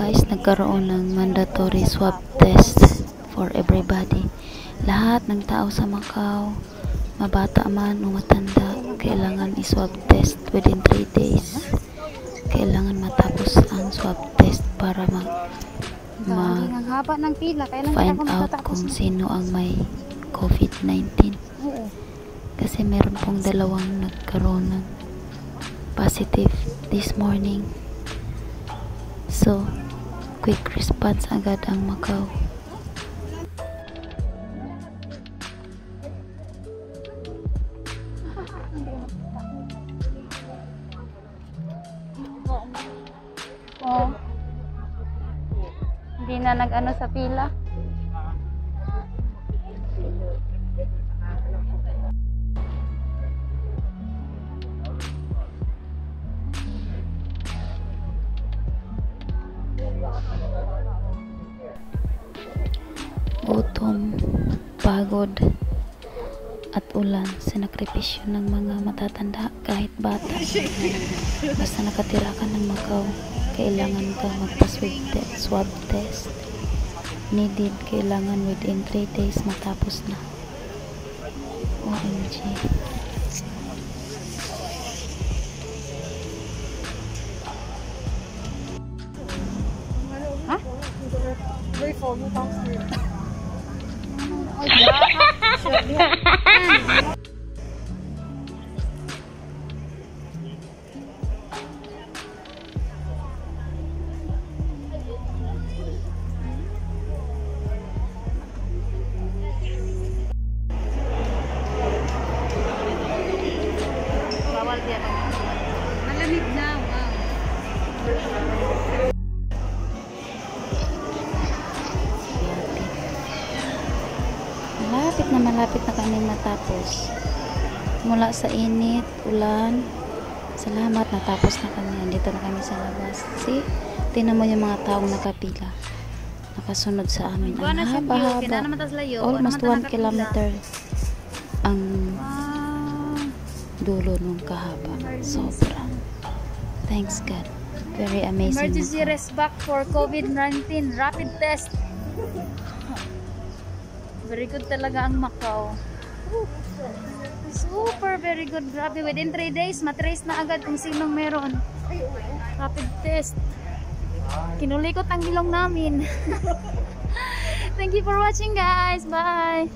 Guys, nagkaroon ng mandatory swab test for everybody. Lahat ng tao sa Macau, mabata man o matanda, kailangan i-swab test within 3 days. Kailangan matapos ang swab test para find out kung sino ang may COVID-19. Kasi meron pong dalawang nagkaroon ng positive this morning. So, quick response agad ang Macau. Oh. Hindi na nag-ano sa pila. Gutom, pagod, at ulan, sinakripisyo ng mga matatanda kahit bata. Basta nakatira ka ng Macau, kailangan ka magpa-swab test. Needed, kailangan within 3 days matapos na. OMG. Hah? Bawal dia. Malamig na, wow. Malapit na kami matapos. Mula sa init, ulan, salamat, natapos na kami. Andito na kami sa labas. See? Tingnan mo yung mga taong nakapila. Nakasunod sa amin. Ang haba-haba. Almost 1 kilometer ang dulo nung kahaba. Sobra. Thanks God. Very amazing. Emergency respect for COVID-19 rapid test. Very good talaga ang Macau. Super very good. Grabe, within 3 days matrace na agad kung sinong meron. Rapid test. Kinulikot ang ilong namin. Thank you for watching, guys. Bye.